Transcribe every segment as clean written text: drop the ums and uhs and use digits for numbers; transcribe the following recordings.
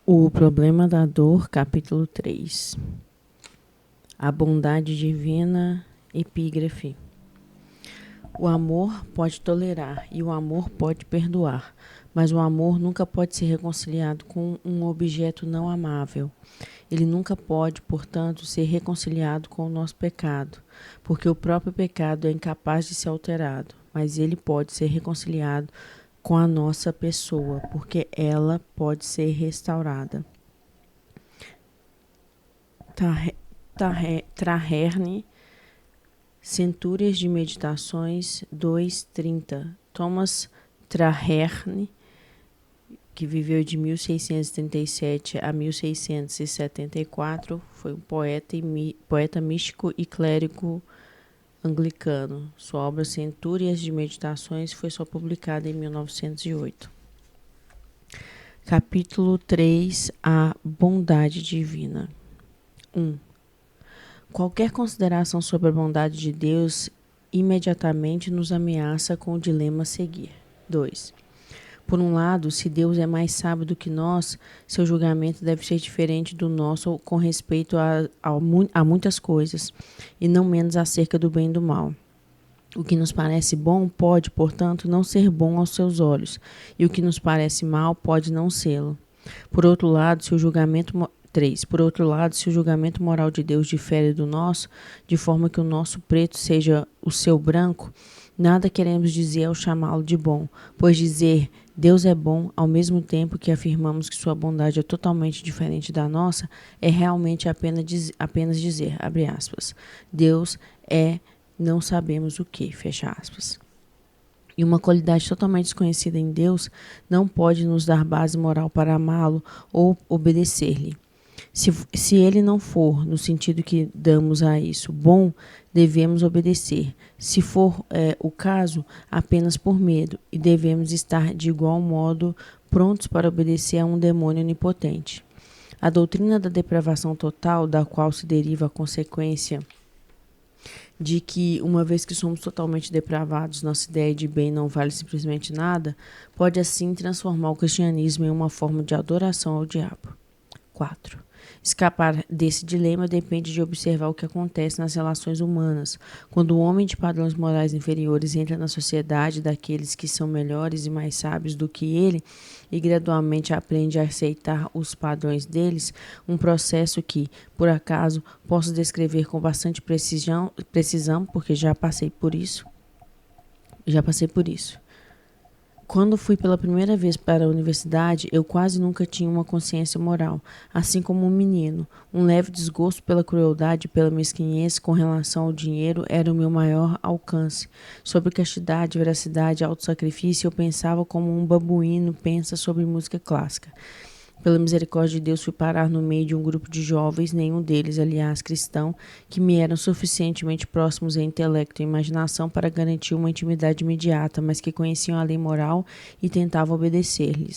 O problema da dor, capítulo 3. A bondade divina, epígrafe. O amor pode tolerar e o amor pode perdoar, mas o amor nunca pode ser reconciliado com um objeto não amável. Ele nunca pode, portanto, ser reconciliado com o nosso pecado, porque o próprio pecado é incapaz de ser alterado, mas ele pode ser reconciliado com a nossa pessoa, porque ela pode ser restaurada. Traherne, Centúrias de Meditações 2:30. Thomas Traherne, que viveu de 1637 a 1674, foi um poeta místico e clérigo anglicano. Sua obra Centúrias de Meditações foi só publicada em 1908. Capítulo 3. A bondade divina. 1. Qualquer consideração sobre a bondade de Deus imediatamente nos ameaça com o dilema a seguir. 2. Por um lado, se Deus é mais sábio do que nós, seu julgamento deve ser diferente do nosso com respeito a muitas coisas, e não menos acerca do bem e do mal. O que nos parece bom pode, portanto, não ser bom aos seus olhos, e o que nos parece mal pode não sê-lo. Por outro lado, se o julgamento moral de Deus difere do nosso, de forma que o nosso preto seja o seu branco, nada queremos dizer ao chamá-lo de bom, pois dizer Deus é bom, ao mesmo tempo que afirmamos que sua bondade é totalmente diferente da nossa, é realmente apenas dizer, abre aspas, Deus é não sabemos o que, fecha aspas. E uma qualidade totalmente desconhecida em Deus não pode nos dar base moral para amá-lo ou obedecer-lhe. Se ele não for, no sentido que damos a isso, bom, devemos obedecer. Se for o caso, apenas por medo, e devemos estar de igual modo prontos para obedecer a um demônio onipotente. A doutrina da depravação total, da qual se deriva a consequência de que, uma vez que somos totalmente depravados, nossa ideia de bem não vale simplesmente nada, pode assim transformar o cristianismo em uma forma de adoração ao diabo. 4. Escapar desse dilema depende de observar o que acontece nas relações humanas. Quando o homem de padrões morais inferiores entra na sociedade daqueles que são melhores e mais sábios do que ele e gradualmente aprende a aceitar os padrões deles, um processo que, por acaso, posso descrever com bastante precisão, porque já passei por isso. Quando fui pela primeira vez para a universidade, eu quase nunca tinha uma consciência moral, assim como um menino. Um leve desgosto pela crueldade e pela mesquinhez com relação ao dinheiro era o meu maior alcance. Sobre castidade, veracidade e autossacrifício, eu pensava como um babuíno pensa sobre música clássica. Pela misericórdia de Deus, fui parar no meio de um grupo de jovens, nenhum deles, aliás, cristão, que me eram suficientemente próximos em intelecto e imaginação para garantir uma intimidade imediata, mas que conheciam a lei moral e tentavam obedecer-lhe.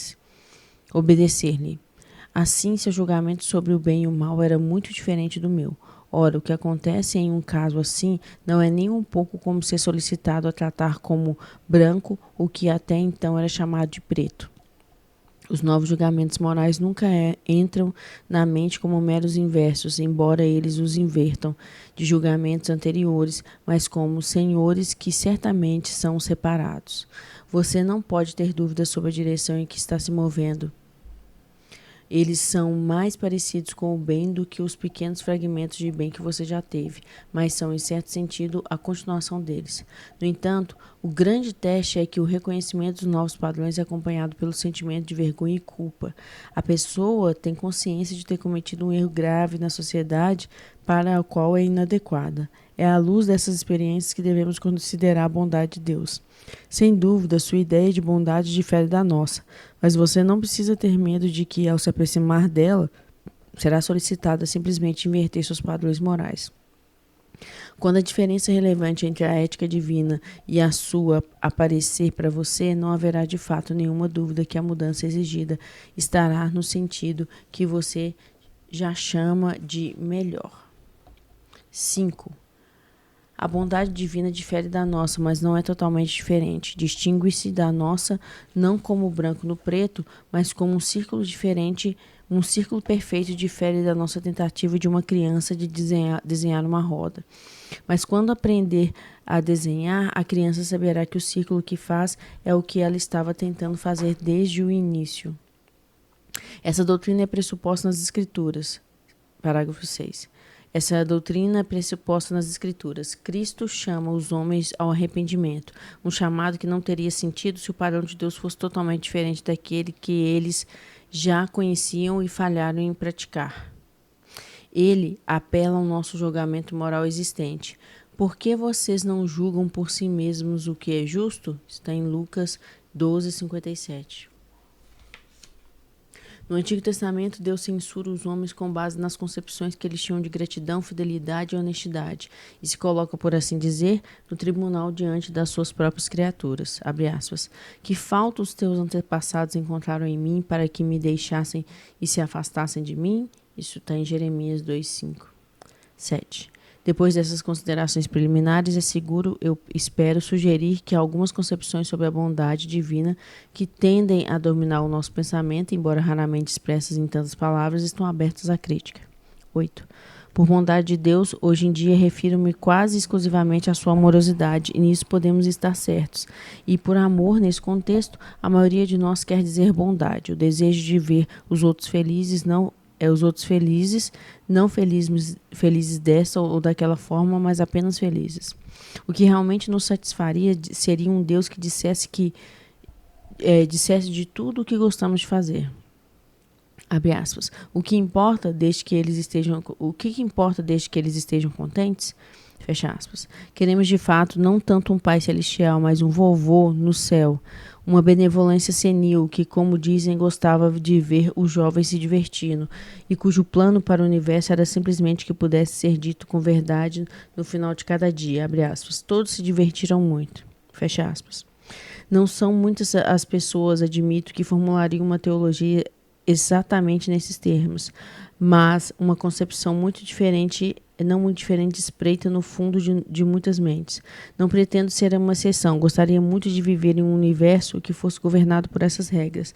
Assim, seu julgamento sobre o bem e o mal era muito diferente do meu. Ora, o que acontece em um caso assim não é nem um pouco como ser solicitado a tratar como branco o que até então era chamado de preto. Os novos julgamentos morais nunca entram na mente como meros inversos, embora eles os invertam de julgamentos anteriores, mas como senhores que certamente são separados. Você não pode ter dúvidas sobre a direção em que está se movendo. Eles são mais parecidos com o bem do que os pequenos fragmentos de bem que você já teve, mas são, em certo sentido, a continuação deles. No entanto, o grande teste é que o reconhecimento dos novos padrões é acompanhado pelo sentimento de vergonha e culpa. A pessoa tem consciência de ter cometido um erro grave na sociedade para a qual é inadequada. É à luz dessas experiências que devemos considerar a bondade de Deus. Sem dúvida, sua ideia de bondade difere da nossa, mas você não precisa ter medo de que, ao se aproximar dela, será solicitada simplesmente inverter seus padrões morais. Quando a diferença relevante entre a ética divina e a sua aparecer para você, não haverá de fato nenhuma dúvida que a mudança exigida estará no sentido que você já chama de melhor. 5. A bondade divina difere da nossa, mas não é totalmente diferente. Distingue-se da nossa não como o branco no preto, mas como um círculo diferente. Um círculo perfeito difere da nossa tentativa de uma criança de desenhar uma roda. Mas quando aprender a desenhar, a criança saberá que o círculo que faz é o que ela estava tentando fazer desde o início. Essa doutrina é pressuposta nas Escrituras. Parágrafo 6. Essa doutrina é pressuposta nas Escrituras. Cristo chama os homens ao arrependimento, um chamado que não teria sentido se o padrão de Deus fosse totalmente diferente daquele que eles já conheciam e falharam em praticar. Ele apela ao nosso julgamento moral existente. Por que vocês não julgam por si mesmos o que é justo? Está em Lucas 12:57. No Antigo Testamento, Deus censura os homens com base nas concepções que eles tinham de gratidão, fidelidade e honestidade, e se coloca, por assim dizer, no tribunal diante das suas próprias criaturas. Abre aspas. Que falta os teus antepassados encontraram em mim para que me deixassem e se afastassem de mim? Isso está em Jeremias 2:5. 7. Depois dessas considerações preliminares, é seguro, eu espero, sugerir que algumas concepções sobre a bondade divina que tendem a dominar o nosso pensamento, embora raramente expressas em tantas palavras, estão abertas à crítica. 8. Por bondade de Deus, hoje em dia refiro-me quase exclusivamente à sua amorosidade, e nisso podemos estar certos. E por amor, nesse contexto, a maioria de nós quer dizer bondade, o desejo de ver os outros felizes, não felizes dessa ou daquela forma, mas apenas felizes. O que realmente nos satisfaria seria um Deus que dissesse de tudo o que gostamos de fazer. Abre aspas. O que importa desde que eles estejam contentes? Fecha aspas. Queremos de fato não tanto um pai celestial, mas um vovô no céu. Uma benevolência senil que, como dizem, gostava de ver os jovens se divertindo e cujo plano para o universo era simplesmente que pudesse ser dito com verdade no final de cada dia. Abre aspas. Todos se divertiram muito. Fecha aspas. Não são muitas as pessoas, admito, que formulariam uma teologia exatamente nesses termos, mas uma concepção muito diferente, espreita no fundo de muitas mentes. Não pretendo ser uma exceção, gostaria muito de viver em um universo que fosse governado por essas regras.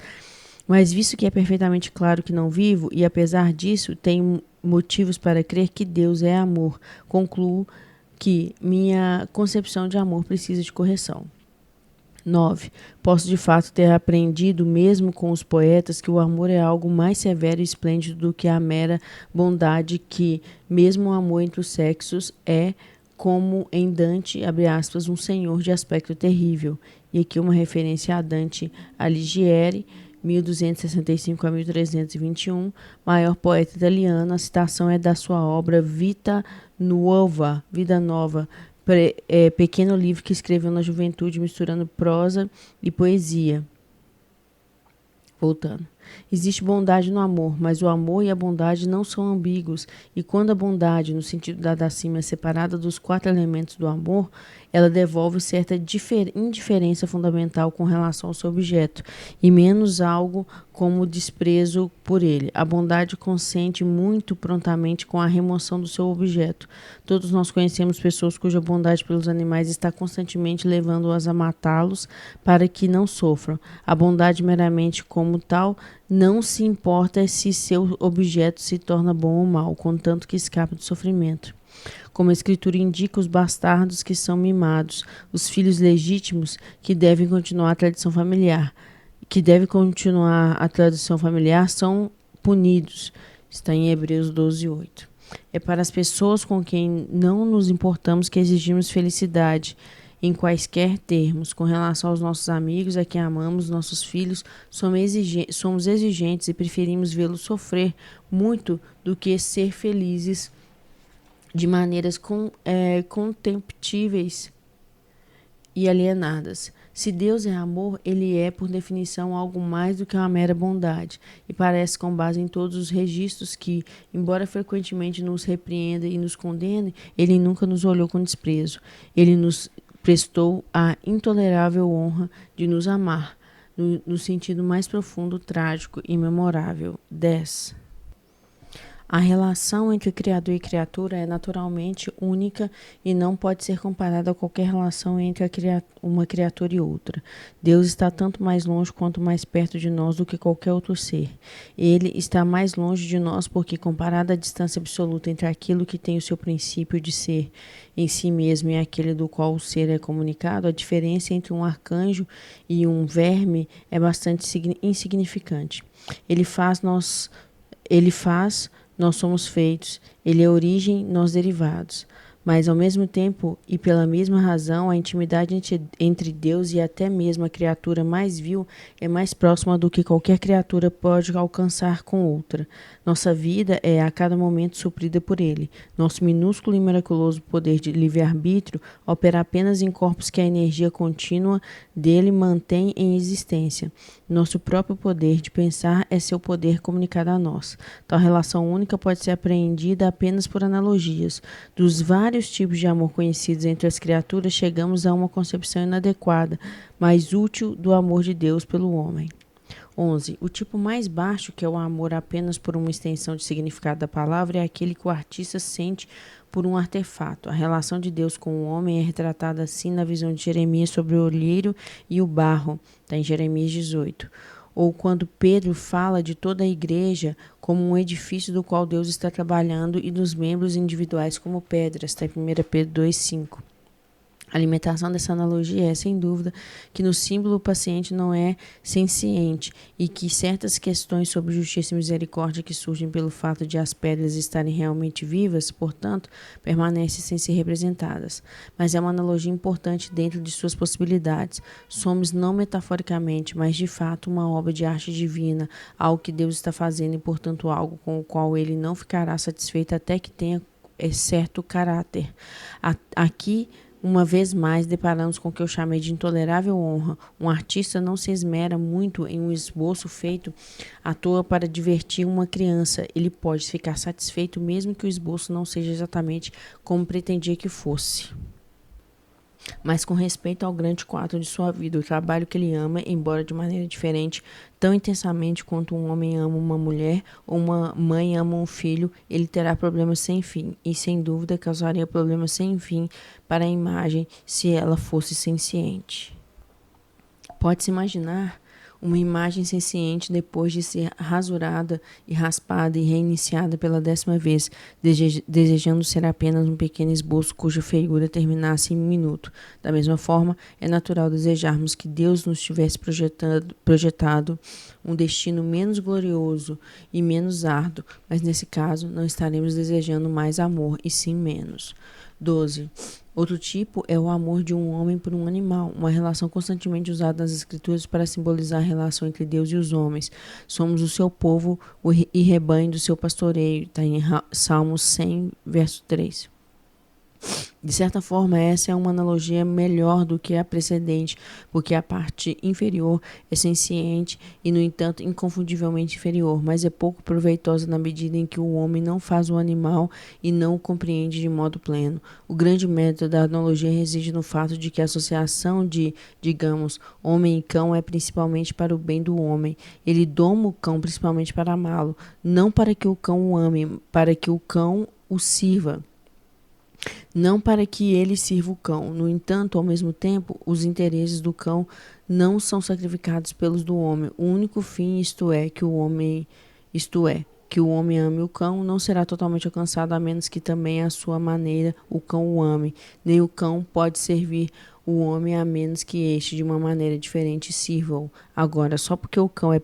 Mas visto que é perfeitamente claro que não vivo, e apesar disso tenho motivos para crer que Deus é amor, concluo que minha concepção de amor precisa de correção. 9. Posso de fato ter aprendido, mesmo com os poetas, que o amor é algo mais severo e esplêndido do que a mera bondade, que, mesmo o amor entre os sexos, é, como em Dante, abre aspas, um senhor de aspecto terrível. E aqui uma referência a Dante Alighieri, 1265 a 1321, maior poeta italiano. A citação é da sua obra Vida Nova, pequeno livro que escreveu na juventude misturando prosa e poesia. Voltando. Existe bondade no amor, mas o amor e a bondade não são ambíguos, e quando a bondade, no sentido dado acima, é separada dos 4 elementos do amor, ela devolve certa indiferença fundamental com relação ao seu objeto, e menos algo como desprezo por ele. A bondade consente muito prontamente com a remoção do seu objeto. Todos nós conhecemos pessoas cuja bondade pelos animais está constantemente levando-as a matá-los para que não sofram. A bondade meramente como tal não se importa se seu objeto se torna bom ou mau, contanto que escape do sofrimento. Como a Escritura indica, os bastardos que são mimados, os filhos legítimos que devem continuar a tradição familiar, são punidos. Está em Hebreus 12:8. É para as pessoas com quem não nos importamos que exigimos felicidade, em quaisquer termos. Com relação aos nossos amigos, a quem amamos, nossos filhos, somos exigentes e preferimos vê-los sofrer muito do que ser felizes de maneiras contemptíveis e alienadas. Se Deus é amor, ele é, por definição, algo mais do que uma mera bondade, e parece com base em todos os registros que, embora frequentemente nos repreenda e nos condene, ele nunca nos olhou com desprezo. Ele nos prestou a intolerável honra de nos amar, no sentido mais profundo, trágico e memorável. 10. A relação entre Criador e criatura é naturalmente única e não pode ser comparada a qualquer relação entre uma criatura e outra. Deus está tanto mais longe quanto mais perto de nós do que qualquer outro ser. Ele está mais longe de nós porque, comparada à distância absoluta entre aquilo que tem o seu princípio de ser em si mesmo e aquele do qual o ser é comunicado, a diferença entre um arcanjo e um verme é bastante insignificante. Ele faz, nós somos feitos, ele é a origem, nós derivados. Mas, ao mesmo tempo e pela mesma razão, a intimidade entre Deus e até mesmo a criatura mais vil é mais próxima do que qualquer criatura pode alcançar com outra. Nossa vida é a cada momento suprida por Ele. Nosso minúsculo e miraculoso poder de livre-arbítrio opera apenas em corpos que a energia contínua dele mantém em existência. Nosso próprio poder de pensar é seu poder comunicado a nós. Tal relação única pode ser apreendida apenas por analogias. Dos vários tipos de amor conhecidos entre as criaturas, chegamos a uma concepção inadequada, mas útil do amor de Deus pelo homem. 11. O tipo mais baixo, que é o amor apenas por uma extensão de significado da palavra, é aquele que o artista sente por um artefato. A relação de Deus com o homem é retratada assim na visão de Jeremias sobre o olheiro e o barro, está em Jeremias 18. Ou quando Pedro fala de toda a igreja como um edifício do qual Deus está trabalhando e dos membros individuais como pedras, está em 1 Pedro 2,5. A alimentação dessa analogia é, sem dúvida, que no símbolo o paciente não é senciente e que certas questões sobre justiça e misericórdia que surgem pelo fato de as pedras estarem realmente vivas, portanto, permanecem sem ser representadas. Mas é uma analogia importante dentro de suas possibilidades. Somos não metaforicamente, mas de fato uma obra de arte divina, algo que Deus está fazendo e, portanto, algo com o qual ele não ficará satisfeito até que tenha certo caráter. Aqui, uma vez mais, deparamos com o que eu chamei de intolerável honra. Um artista não se esmera muito em um esboço feito à toa para divertir uma criança. Ele pode ficar satisfeito mesmo que o esboço não seja exatamente como pretendia que fosse. Mas com respeito ao grande quadro de sua vida, o trabalho que ele ama, embora de maneira diferente, tão intensamente quanto um homem ama uma mulher ou uma mãe ama um filho, ele terá problemas sem fim, e sem dúvida causaria problemas sem fim para a imagem se ela fosse senciente. Pode-se imaginar uma imagem senciente depois de ser rasurada e raspada e reiniciada pela 10ª vez, desejando ser apenas um pequeno esboço cuja feiura terminasse em um minuto. Da mesma forma, é natural desejarmos que Deus nos tivesse projetado um destino menos glorioso e menos árduo, mas nesse caso não estaremos desejando mais amor e sim menos. 12. Outro tipo é o amor de um homem por um animal, uma relação constantemente usada nas Escrituras para simbolizar a relação entre Deus e os homens. Somos o seu povo e rebanho do seu pastoreio, está em Salmos 100, verso 3. De certa forma, essa é uma analogia melhor do que a precedente, porque a parte inferior é senciente e, no entanto, inconfundivelmente inferior, mas é pouco proveitosa na medida em que o homem não faz o animal e não o compreende de modo pleno. O grande mérito da analogia reside no fato de que a associação de, digamos, homem e cão é principalmente para o bem do homem. Ele doma o cão principalmente para amá-lo, não para que o cão o ame, para que o cão o sirva. Não para que ele sirva o cão. No entanto, ao mesmo tempo, os interesses do cão não são sacrificados pelos do homem. O único fim, que o homem ame o cão, não será totalmente alcançado a menos que também, à sua maneira, o cão o ame. Nem o cão pode servir o homem a menos que este, de uma maneira diferente, sirva-o. Agora, só porque o cão é,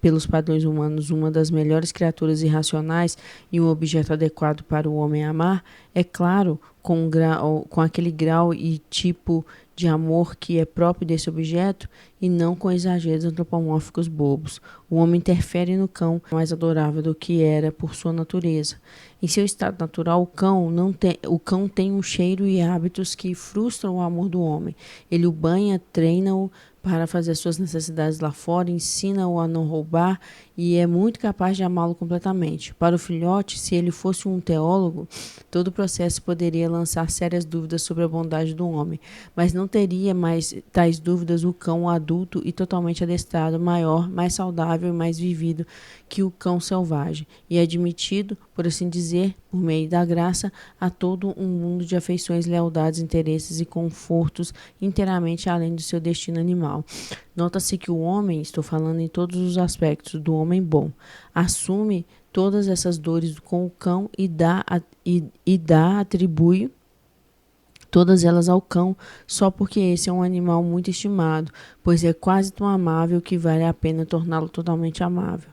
pelos padrões humanos, uma das melhores criaturas irracionais e um objeto adequado para o homem amar, é claro, com aquele grau e tipo de amor que é próprio desse objeto e não com exageros antropomórficos bobos. O homem interfere no cão mais adorável do que era por sua natureza. Em seu estado natural, o cão tem um cheiro e hábitos que frustram o amor do homem. Ele o banha, treina-o para fazer suas necessidades lá fora, ensina-o a não roubar e é muito capaz de amá-lo completamente. Para o filhote, se ele fosse um teólogo, todo o processo poderia lançar sérias dúvidas sobre a bondade do homem, mas não teria mais tais dúvidas o cão adulto e totalmente adestrado, maior, mais saudável e mais vivido que o cão selvagem, e admitido, por assim dizer, por meio da graça, a todo um mundo de afeições, lealdades, interesses e confortos inteiramente além do seu destino animal. Nota-se que o homem, estou falando em todos os aspectos do homem bom, assume todas essas dores com o cão atribui todas elas ao cão, só porque esse é um animal muito estimado, pois é quase tão amável que vale a pena torná-lo totalmente amável.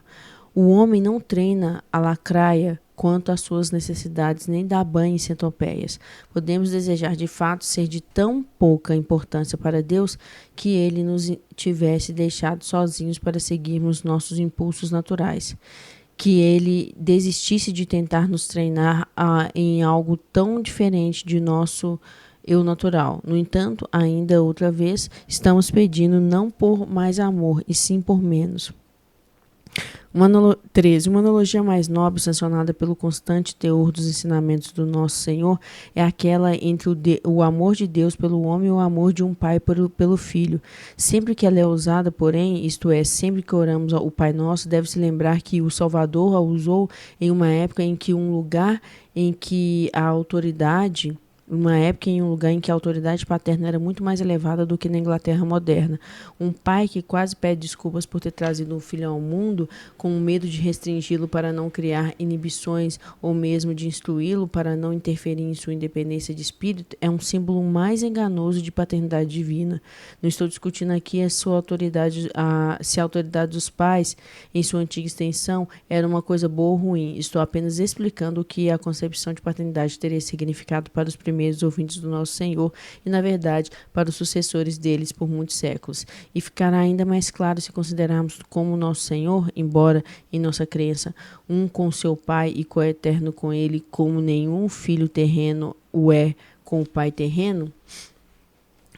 O homem não treina a lacraia quanto às suas necessidades, nem dá banho em centopeias. Podemos desejar de fato ser de tão pouca importância para Deus que ele nos tivesse deixado sozinhos para seguirmos nossos impulsos naturais, que ele desistisse de tentar nos treinar em algo tão diferente de nosso eu natural. No entanto, ainda outra vez, estamos pedindo não por mais amor, e sim por menos. 13. Uma analogia mais nobre, sancionada pelo constante teor dos ensinamentos do nosso Senhor, é aquela entre o amor de Deus pelo homem e o amor de um pai pelo filho. Sempre que ela é usada, porém, isto é, sempre que oramos o Pai Nosso, deve-se lembrar que o Salvador a usou em uma época em que um lugar em que a autoridade... Uma época em um lugar em que a autoridade paterna era muito mais elevada do que na Inglaterra moderna. Um pai que quase pede desculpas por ter trazido um filho ao mundo, com medo de restringi-lo para não criar inibições ou mesmo de instruí-lo para não interferir em sua independência de espírito, é um símbolo mais enganoso de paternidade divina. Não estou discutindo aqui se a autoridade dos pais, em sua antiga extensão, era uma coisa boa ou ruim. Estou apenas explicando o que a concepção de paternidade teria significado para os primeiros ouvintes do nosso Senhor e, na verdade, para os sucessores deles por muitos séculos. E ficará ainda mais claro se considerarmos como nosso Senhor, embora em nossa crença, um com seu Pai e coeterno com ele, como nenhum filho terreno o é com o Pai terreno,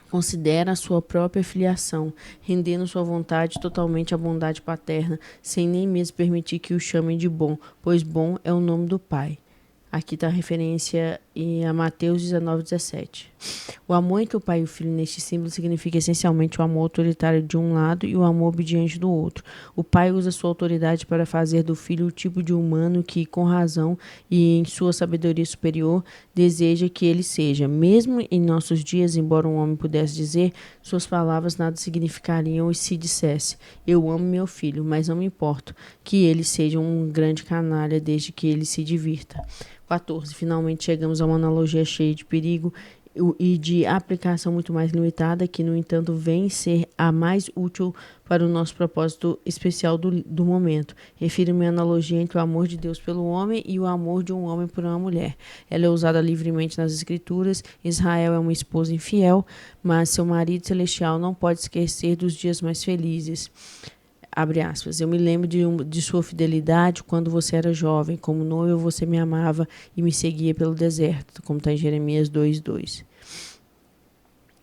considera a sua própria filiação, rendendo sua vontade totalmente à bondade paterna, sem nem mesmo permitir que o chamem de bom, pois bom é o nome do Pai. Aqui está a referência a Mateus 19:17. O amor entre o pai e o filho neste símbolo significa essencialmente o amor autoritário de um lado e o amor obediente do outro. O pai usa sua autoridade para fazer do filho o tipo de humano que, com razão e em sua sabedoria superior, deseja que ele seja. Mesmo em nossos dias, embora um homem pudesse dizer, suas palavras nada significariam e se dissesse: eu amo meu filho, mas não me importo que ele seja um grande canalha desde que ele se divirta. 14. Finalmente chegamos a uma analogia cheia de perigo e de aplicação muito mais limitada, que, no entanto, vem ser a mais útil para o nosso propósito especial do momento. Refiro-me à analogia entre o amor de Deus pelo homem e o amor de um homem por uma mulher. Ela é usada livremente nas Escrituras. Israel é uma esposa infiel, mas seu marido celestial não pode esquecer dos dias mais felizes. Abre aspas, eu me lembro de sua fidelidade quando você era jovem. Como noivo você me amava e me seguia pelo deserto, como está em Jeremias 2:2.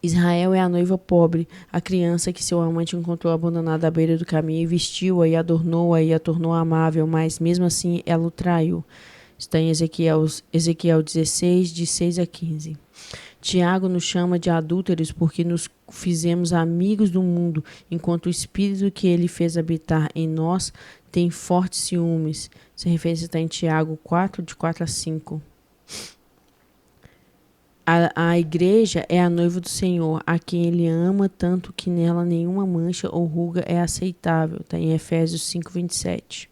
Israel é a noiva pobre, a criança que seu amante encontrou abandonada à beira do caminho e vestiu-a e adornou-a e a tornou amável, mas mesmo assim ela o traiu. Está em Ezequiel 16, de 6 a 15. Tiago nos chama de adúlteros porque nos fizemos amigos do mundo, enquanto o espírito que ele fez habitar em nós tem fortes ciúmes. Essa referência está em Tiago 4, de 4 a 5. A igreja é a noiva do Senhor, a quem ele ama tanto que nela nenhuma mancha ou ruga é aceitável. Está em Efésios 5, 27.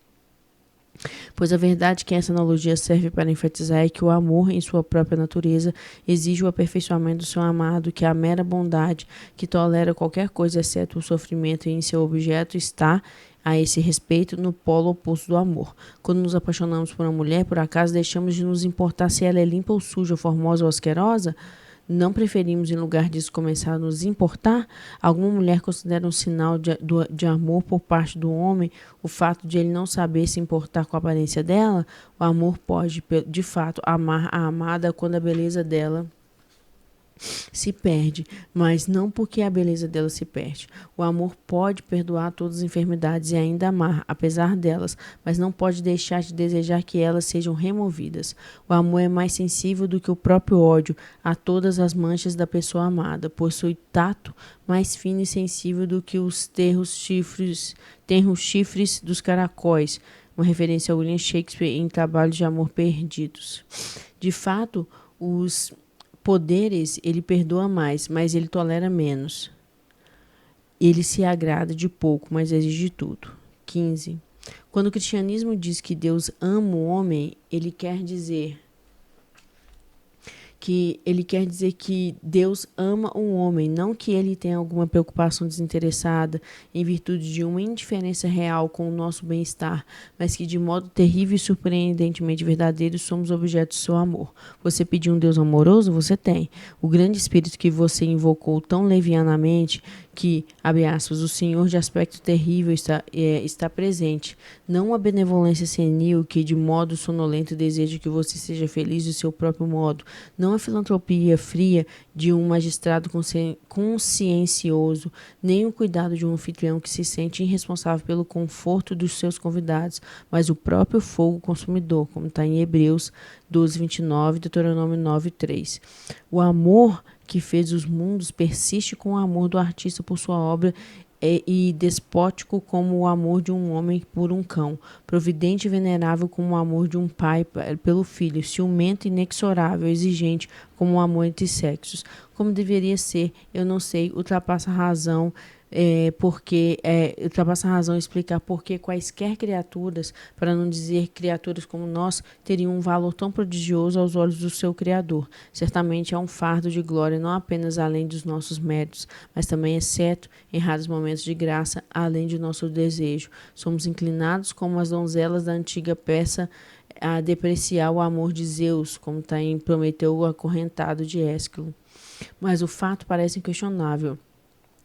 Pois a verdade que essa analogia serve para enfatizar é que o amor, em sua própria natureza, exige o aperfeiçoamento do seu amado, que a mera bondade, que tolera qualquer coisa exceto o sofrimento em seu objeto, está, a esse respeito, no polo oposto do amor. Quando nos apaixonamos por uma mulher, por acaso deixamos de nos importar se ela é limpa ou suja, formosa ou asquerosa? Não preferimos, em lugar disso, começar a nos importar? Alguma mulher considera um sinal de amor por parte do homem o fato de ele não saber se importar com a aparência dela? O amor pode, de fato, amar a amada quando a beleza dela se perde, mas não porque a beleza dela se perde. O amor pode perdoar todas as enfermidades e ainda amar, apesar delas, mas não pode deixar de desejar que elas sejam removidas. O amor é mais sensível do que o próprio ódio a todas as manchas da pessoa amada. Possui tato mais fino e sensível do que os tenros chifres dos caracóis. uma referência a William Shakespeare em Trabalhos de Amor Perdidos. De fato, os poderes, ele perdoa mais, mas ele tolera menos. Ele se agrada de pouco, mas exige tudo. 15. Quando o cristianismo diz que Deus ama o homem, ele quer dizer que Deus ama o homem, não que ele tenha alguma preocupação desinteressada em virtude de uma indiferença real com o nosso bem-estar, mas que de modo terrível e surpreendentemente verdadeiro somos objetos do seu amor. Você pediu um Deus amoroso? Você tem. O grande espírito que você invocou tão levianamente que, abre aspas, o Senhor de aspecto terrível está presente. Não a benevolência senil que de modo sonolento deseja que você seja feliz do seu próprio modo. Não a filantropia fria de um magistrado consciencioso, nem o cuidado de um anfitrião que se sente irresponsável pelo conforto dos seus convidados, mas o próprio fogo consumidor, como está em Hebreus 12:29, Deuteronômio 9:3. O amor que fez os mundos persiste com o amor do artista por sua obra e despótico como o amor de um homem por um cão, providente e venerável como o amor de um pai pelo filho, ciumento e inexorável, exigente como o amor entre sexos. Como deveria ser, eu não sei, ultrapassa a razão, ultrapassa a razão explicar por que quaisquer criaturas, para não dizer criaturas como nós, teriam um valor tão prodigioso aos olhos do seu Criador. Certamente é um fardo de glória não apenas além dos nossos méritos, mas também, exceto em raros momentos de graça, além de nosso desejo. Somos inclinados como as donzelas da antiga Pérsia a depreciar o amor de Zeus, como está em Prometeu o acorrentado de Ésquilo. Mas o fato parece inquestionável.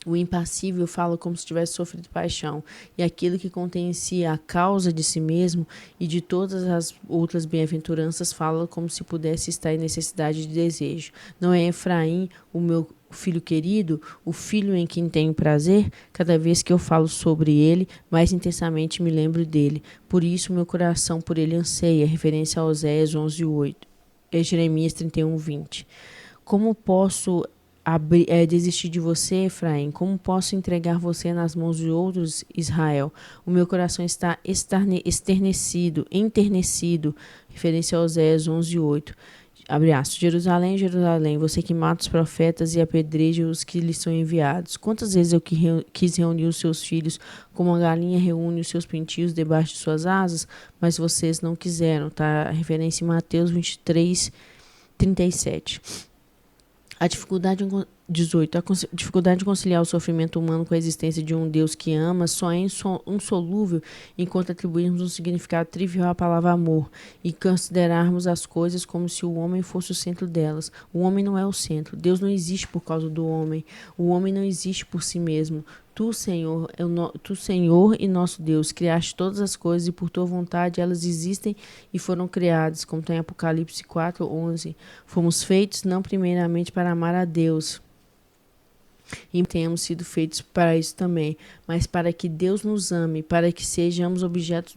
O impassível fala como se tivesse sofrido paixão, e aquilo que contém em si a causa de si mesmo e de todas as outras bem-aventuranças fala como se pudesse estar em necessidade de desejo. Não é Efraim, o meu filho querido, o filho em quem tenho prazer? Cada vez que eu falo sobre ele, mais intensamente me lembro dele. Por isso meu coração por ele anseia, referência a Oséias 11:8, Jeremias 31:20. Como posso desistir de você, Efraim? Como posso entregar você nas mãos de outros, Israel? O meu coração está enternecido, referência a Oséias 11:8. Abre aspas. Jerusalém, Jerusalém, você que mata os profetas e apedreja os que lhes são enviados. Quantas vezes eu quis reunir os seus filhos como uma galinha reúne os seus pintinhos debaixo de suas asas, mas vocês não quiseram, tá? Referência em Mateus 23:37. A dificuldade 18. A dificuldade de conciliar o sofrimento humano com a existência de um Deus que ama só é insolúvel enquanto atribuirmos um significado trivial à palavra amor e considerarmos as coisas como se o homem fosse o centro delas. O homem não é o centro. Deus não existe por causa do homem. O homem não existe por si mesmo. Tu, Senhor, e nosso Deus, criaste todas as coisas e por tua vontade elas existem e foram criadas, como tem Apocalipse 4:11. Fomos feitos não primeiramente para amar a Deus, e temos sido feitos para isso também, mas para que Deus nos ame, para que sejamos objetos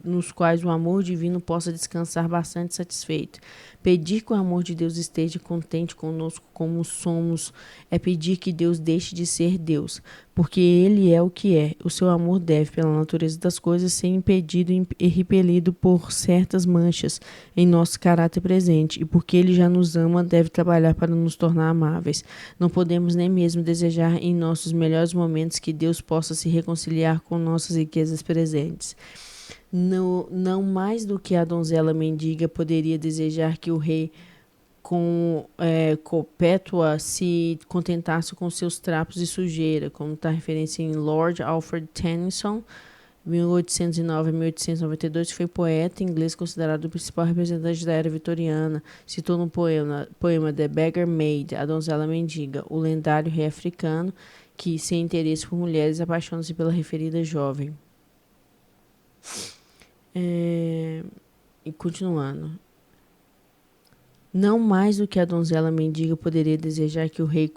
nos quais o amor divino possa descansar bastante satisfeito. Pedir que o amor de Deus esteja contente conosco como somos é pedir que Deus deixe de ser Deus, porque Ele é o que é. O seu amor deve, pela natureza das coisas, ser impedido e repelido por certas manchas em nosso caráter presente, e porque Ele já nos ama, deve trabalhar para nos tornar amáveis. Não podemos nem mesmo desejar em nossos melhores momentos que Deus possa se reconciliar com nossas riquezas presentes. Não mais do que a donzela mendiga poderia desejar que o rei Cophetua se contentasse com seus trapos de sujeira, como está a referência em Lord Alfred Tennyson, 1809 a 1892, que foi poeta inglês considerado o principal representante da era vitoriana. Citou no poema The Beggar Maid, A Donzela Mendiga, o lendário rei africano que, sem interesse por mulheres, apaixona-se pela referida jovem. E continuando. Não mais do que a donzela mendiga poderia desejar que o rei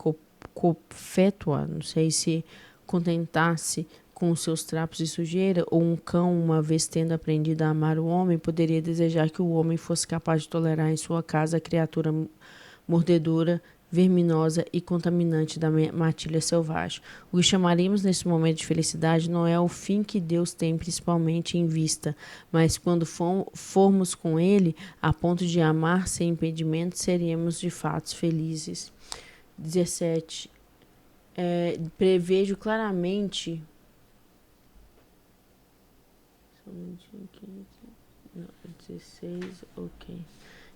Cophetua, não sei se contentasse com os seus trapos de sujeira, ou um cão, uma vez tendo aprendido a amar o homem, poderia desejar que o homem fosse capaz de tolerar em sua casa a criatura mordedora verminosa e contaminante da matilha selvagem. O que chamaríamos nesse momento de felicidade não é o fim que Deus tem principalmente em vista, mas quando formos com Ele a ponto de amar sem impedimento, seremos de fato felizes. 17. Prevejo claramente. Não, 16, ok.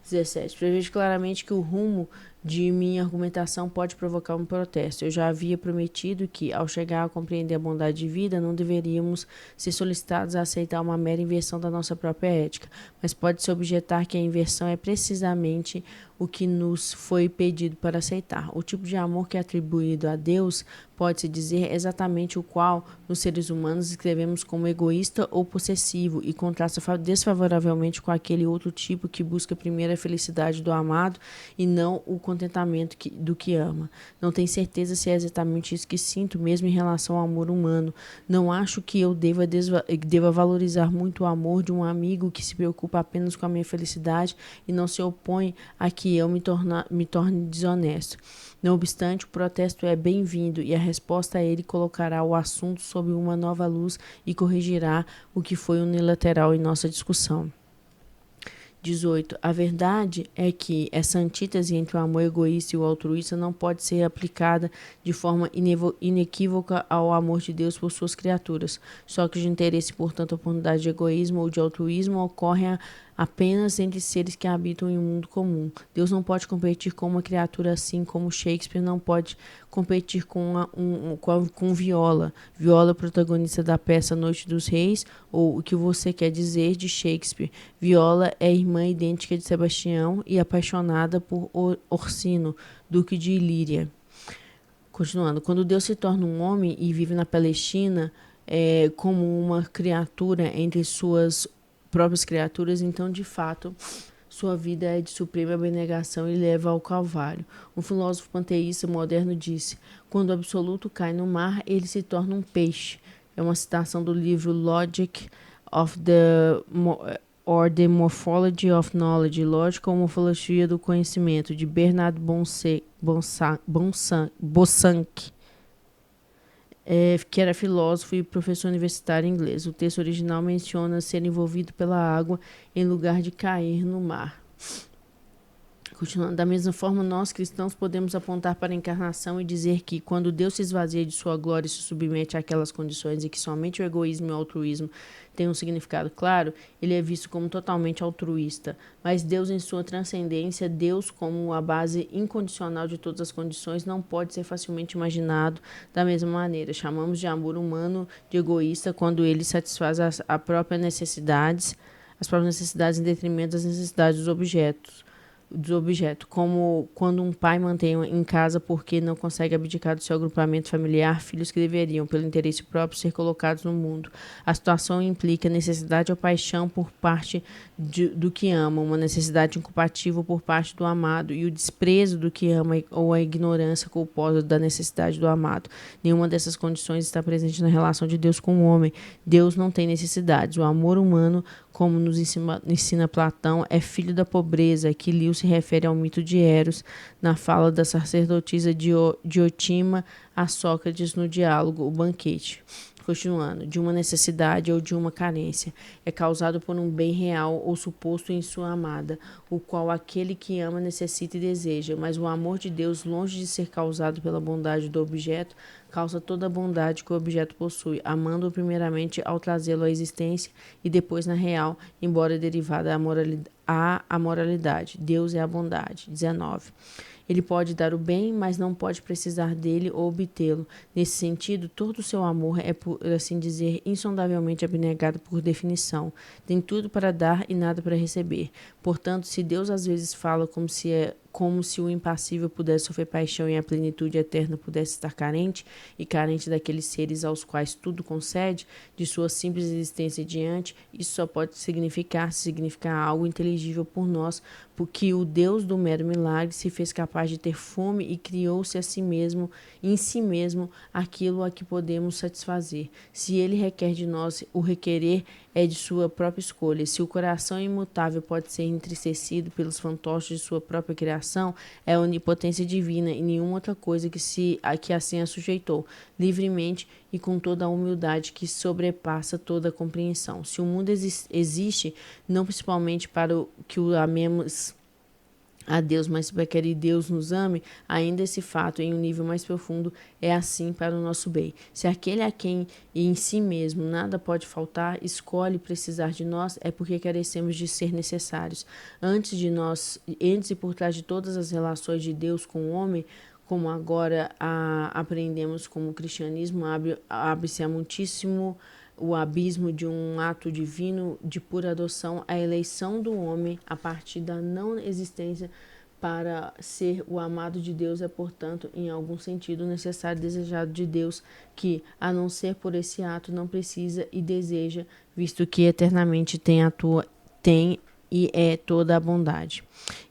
17. Prevejo claramente que o rumo de minha argumentação pode provocar um protesto. Eu já havia prometido que, ao chegar a compreender a bondade de vida, não deveríamos ser solicitados a aceitar uma mera inversão da nossa própria ética, mas pode-se objetar que a inversão é precisamente o que nos foi pedido para aceitar. O tipo de amor que é atribuído a Deus pode-se dizer exatamente o qual, nos seres humanos, escrevemos como egoísta ou possessivo e contrasta desfavoravelmente com aquele outro tipo que busca primeiro a felicidade do amado e não o contentamento do que ama. Não tenho certeza se é exatamente isso que sinto, mesmo em relação ao amor humano. Não acho que eu deva valorizar muito o amor de um amigo que se preocupa apenas com a minha felicidade e não se opõe a que eu me torne desonesto. Não obstante, o protesto é bem-vindo e a resposta a ele colocará o assunto sob uma nova luz e corrigirá o que foi unilateral em nossa discussão. 18. A verdade é que essa antítese entre o amor egoísta e o altruísta não pode ser aplicada de forma inequívoca ao amor de Deus por suas criaturas. Só que de interesse, portanto, a oportunidade de egoísmo ou de altruísmo ocorre apenas entre seres que habitam em um mundo comum. Deus não pode competir com uma criatura assim como Shakespeare não pode competir com Viola. Viola, protagonista da peça Noite dos Reis, ou O que você quer dizer, de Shakespeare. Viola é irmã idêntica de Sebastião e apaixonada por Orsino, duque de Ilíria. Continuando, quando Deus se torna um homem e vive na Palestina como uma criatura entre suas próprias criaturas, então de fato sua vida é de suprema abnegação e leva ao Calvário. Um filósofo panteísta moderno disse: quando o absoluto cai no mar, ele se torna um peixe. É uma citação do livro Logic of the Morphology of Knowledge, Lógica ou Morfologia do Conhecimento, de Bernard Bosanquet, que era filósofo e professor universitário inglês. O texto original menciona ser envolvido pela água em lugar de cair no mar. Continuando, da mesma forma, nós cristãos podemos apontar para a encarnação e dizer que, quando Deus se esvazia de sua glória e se submete àquelas condições em que somente o egoísmo e o altruísmo têm um significado claro, ele é visto como totalmente altruísta. Mas Deus, em sua transcendência, Deus como a base incondicional de todas as condições, não pode ser facilmente imaginado da mesma maneira. Chamamos de amor humano de egoísta quando ele satisfaz as próprias necessidades em detrimento das necessidades dos objetos, como quando um pai mantém em casa porque não consegue abdicar do seu agrupamento familiar filhos que deveriam, pelo interesse próprio, ser colocados no mundo. A situação implica necessidade ou paixão por parte do que ama, uma necessidade incompatível por parte do amado e o desprezo do que ama ou a ignorância culposa da necessidade do amado. Nenhuma dessas condições está presente na relação de Deus com o homem. Deus não tem necessidades. O amor humano, como nos ensina Platão, é filho da pobreza, que Lewis se refere ao mito de Eros, na fala da sacerdotisa Diotima a Sócrates no diálogo O Banquete. Continuando, de uma necessidade ou de uma carência, é causado por um bem real ou suposto em sua amada, o qual aquele que ama necessita e deseja, mas o amor de Deus, longe de ser causado pela bondade do objeto, causa toda a bondade que o objeto possui, amando-o primeiramente ao trazê-lo à existência e depois na real, embora derivada à moralidade. Deus é a bondade. 19. Ele pode dar o bem, mas não pode precisar dele ou obtê-lo. Nesse sentido, todo o seu amor é, por assim dizer, insondavelmente abnegado por definição. Tem tudo para dar e nada para receber. Portanto, se Deus às vezes fala como se o impassível pudesse sofrer paixão e a plenitude eterna pudesse estar carente, e carente daqueles seres aos quais tudo concede, de sua simples existência diante, isso só pode significar algo inteligível por nós, porque o Deus do mero milagre se fez capaz de ter fome e criou-se em si mesmo, aquilo a que podemos satisfazer. Se ele requer de nós, o requerer é de sua própria escolha. Se o coração imutável pode ser entristecido pelos fantoches de sua própria criação, criação é a onipotência divina e nenhuma outra coisa que assim a sujeitou, livremente e com toda a humildade que sobrepassa toda a compreensão. Se o mundo existe, não principalmente para que o amemos a Deus, mas para que Deus nos ame, ainda esse fato, em um nível mais profundo, é assim para o nosso bem. Se aquele a quem em si mesmo nada pode faltar, escolhe precisar de nós, é porque carecemos de ser necessários. Antes e por trás de todas as relações de Deus com o homem, como agora aprendemos como o cristianismo, abre-se a muitíssimo o abismo de um ato divino de pura adoção, a eleição do homem a partir da não existência para ser o amado de Deus é, portanto, em algum sentido necessário e desejado de Deus, que, a não ser por esse ato, não precisa e deseja, visto que eternamente tem e é toda a bondade.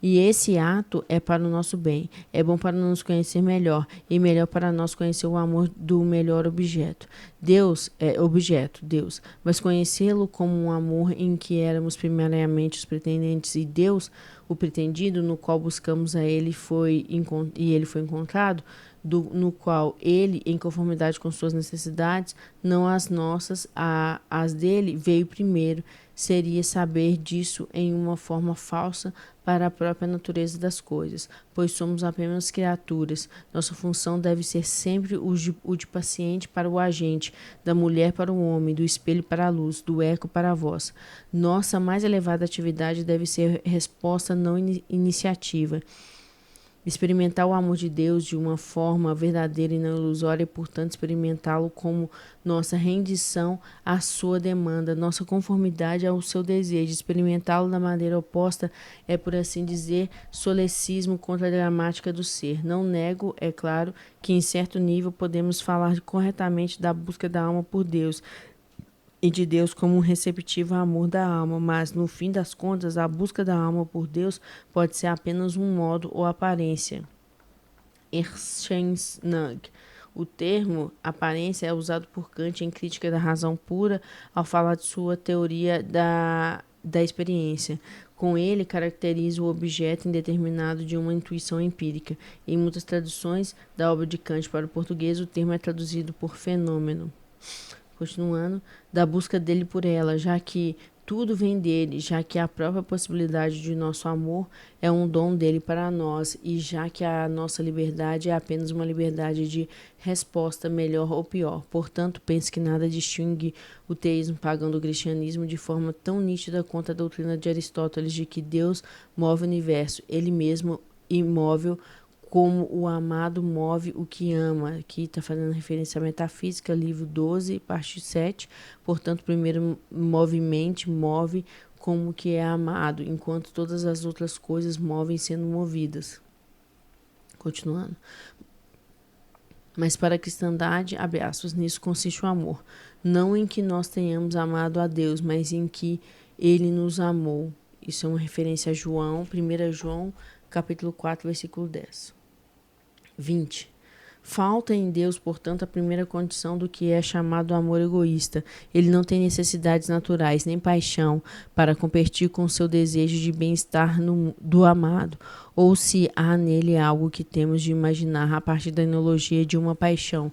E esse ato é para o nosso bem, é bom para nos conhecer melhor e melhor para nós conhecer o amor do melhor objeto. Deus é objeto, Deus, mas conhecê-lo como um amor em que éramos primariamente os pretendentes e Deus, o pretendido, no qual buscamos a ele e ele foi encontrado, no qual ele, em conformidade com suas necessidades, não as nossas, as dele, veio primeiro, seria saber disso em uma forma falsa para a própria natureza das coisas, pois somos apenas criaturas. Nossa função deve ser sempre o de paciente para o agente, da mulher para o homem, do espelho para a luz, do eco para a voz. Nossa mais elevada atividade deve ser resposta, não iniciativa. Experimentar o amor de Deus de uma forma verdadeira e não ilusória, e, portanto, experimentá-lo como nossa rendição à sua demanda, nossa conformidade ao seu desejo. Experimentá-lo da maneira oposta é, por assim dizer, solecismo contra a gramática do ser. Não nego, é claro, que em certo nível podemos falar corretamente da busca da alma por Deus, e de Deus como um receptivo amor da alma, mas, no fim das contas, a busca da alma por Deus pode ser apenas um modo ou aparência. Erschenschnag. O termo aparência é usado por Kant em crítica da razão pura ao falar de sua teoria da experiência. Com ele, caracteriza o objeto indeterminado de uma intuição empírica. Em muitas traduções da obra de Kant para o português, o termo é traduzido por fenômeno. Continuando, da busca dele por ela, já que tudo vem dele, já que a própria possibilidade de nosso amor é um dom dele para nós, e já que a nossa liberdade é apenas uma liberdade de resposta, melhor ou pior. Portanto, penso que nada distingue o teísmo pagão do cristianismo de forma tão nítida quanto a doutrina de Aristóteles de que Deus move o universo, ele mesmo imóvel, como o amado move o que ama. Aqui está fazendo referência à metafísica, livro 12, parte 7. Portanto, primeiro move como que é amado, enquanto todas as outras coisas movem sendo movidas. Continuando. Mas para a cristandade, abre aspas, nisso consiste o amor. Não em que nós tenhamos amado a Deus, mas em que ele nos amou. Isso é uma referência a João, 1 João, capítulo 4, versículo 10. 20. Falta em Deus, portanto, a primeira condição do que é chamado amor egoísta. Ele não tem necessidades naturais, nem paixão, para competir com seu desejo de bem-estar do amado, ou se há nele algo que temos de imaginar a partir da analogia de uma paixão.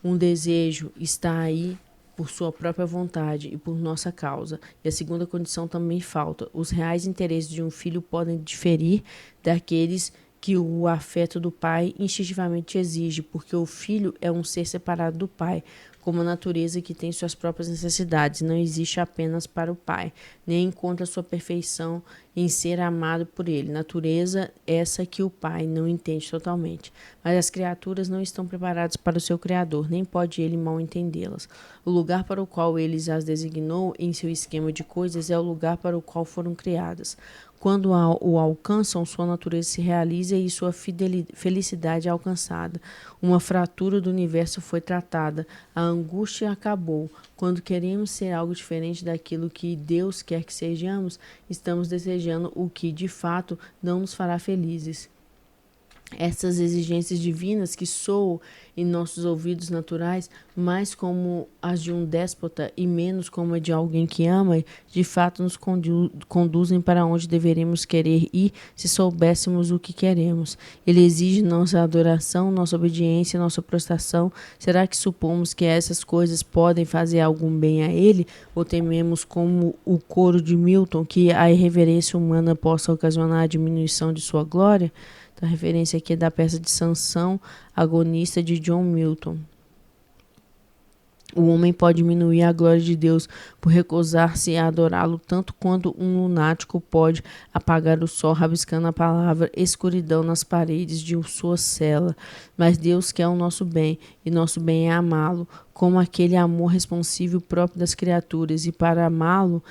Um desejo está aí por sua própria vontade e por nossa causa. E a segunda condição também falta. Os reais interesses de um filho podem diferir daqueles que o afeto do pai instintivamente exige, porque o filho é um ser separado do pai, como a natureza que tem suas próprias necessidades, não existe apenas para o pai, nem encontra sua perfeição em ser amado por ele. Natureza essa que o pai não entende totalmente. Mas as criaturas não estão preparadas para o seu Criador, nem pode ele mal entendê-las. O lugar para o qual ele as designou em seu esquema de coisas é o lugar para o qual foram criadas. Quando o alcançam, sua natureza se realiza e sua felicidade é alcançada. Uma fratura do universo foi tratada, a angústia acabou. Quando queremos ser algo diferente daquilo que Deus quer que sejamos, estamos desejando o que, de fato, não nos fará felizes. essas exigências divinas que soam em nossos ouvidos naturais mais como as de um déspota e menos como a de alguém que ama, de fato nos conduzem para onde deveríamos querer ir se soubéssemos o que queremos. Ele exige nossa adoração, nossa obediência, nossa prostração. Será que supomos que essas coisas podem fazer algum bem a ele? Ou tememos, como o coro de Milton, que a irreverência humana possa ocasionar a diminuição de sua glória? Então, a referência aqui é da peça de Sansão, agonista, de John Milton. O homem pode diminuir a glória de Deus por recusar-se a adorá-lo tanto quanto um lunático pode apagar o sol rabiscando a palavra escuridão nas paredes de sua cela. Mas Deus quer o nosso bem, e nosso bem é amá-lo, como aquele amor responsível próprio das criaturas, e para amá-lo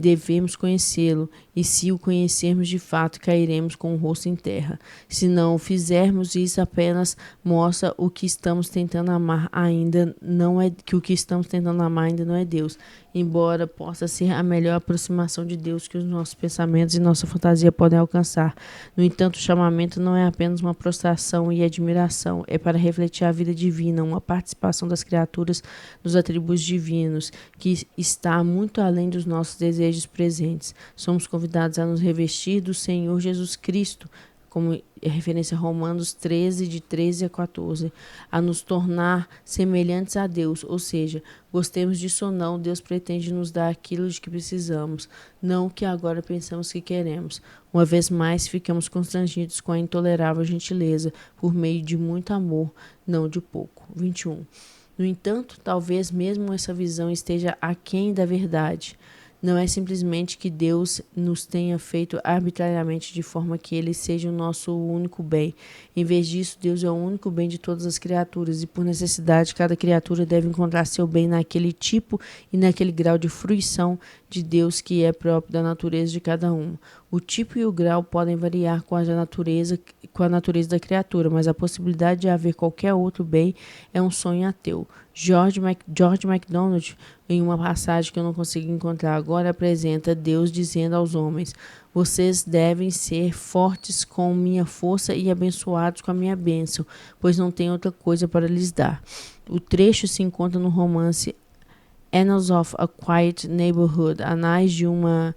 devemos conhecê-lo, e se o conhecermos de fato, cairemos com o rosto em terra. Se não o fizermos, isso apenas mostra o que estamos tentando amar ainda não é que o que estamos tentando amar ainda não é Deus, embora possa ser a melhor aproximação de Deus que os nossos pensamentos e nossa fantasia podem alcançar. No entanto, o chamamento não é apenas uma prostração e admiração, é para refletir a vida divina, uma participação das criaturas nos atributos divinos, que está muito além dos nossos desejos presentes. Somos convidados a nos revestir do Senhor Jesus Cristo, como referência a Romanos 13, de 13 a 14, a nos tornar semelhantes a Deus, ou seja, gostemos disso ou não, Deus pretende nos dar aquilo de que precisamos, não o que agora pensamos que queremos. Uma vez mais, ficamos constrangidos com a intolerável gentileza, por meio de muito amor, não de pouco. 21. No entanto, talvez mesmo essa visão esteja aquém da verdade. Não é simplesmente que Deus nos tenha feito arbitrariamente de forma que Ele seja o nosso único bem. Em vez disso, Deus é o único bem de todas as criaturas, e por necessidade cada criatura deve encontrar seu bem naquele tipo e naquele grau de fruição de Deus que é próprio da natureza de cada um. O tipo e o grau podem variar com a natureza da criatura, mas a possibilidade de haver qualquer outro bem é um sonho ateu. George MacDonald, em uma passagem que eu não consigo encontrar agora, apresenta Deus dizendo aos homens: vocês devem ser fortes com minha força e abençoados com a minha bênção, pois não tem outra coisa para lhes dar. O trecho se encontra no romance Annals of a Quiet Neighborhood, Anais de uma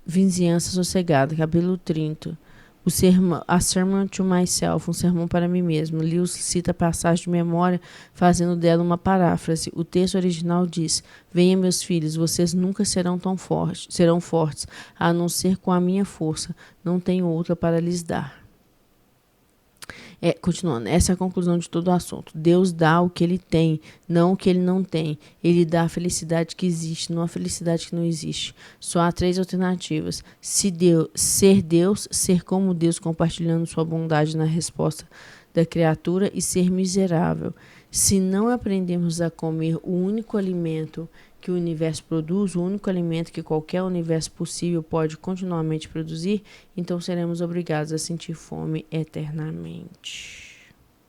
Vizinhança Sossegada, capítulo 30. A Sermon to Myself, um sermão para mim mesmo. Lewis cita a passagem de memória, fazendo dela uma paráfrase. O texto original diz: venha, meus filhos, vocês nunca serão fortes, a não ser com a minha força. Não tenho outra para lhes dar. Continuando, essa é a conclusão de todo o assunto. Deus dá o que Ele tem, não o que Ele não tem. Ele dá a felicidade que existe, não a felicidade que não existe. Só há 3 alternativas: ser Deus, ser como Deus, compartilhando sua bondade na resposta da criatura, e ser miserável. Se não aprendemos a comer o único alimento que o universo produz, o único alimento que qualquer universo possível pode continuamente produzir, então seremos obrigados a sentir fome eternamente.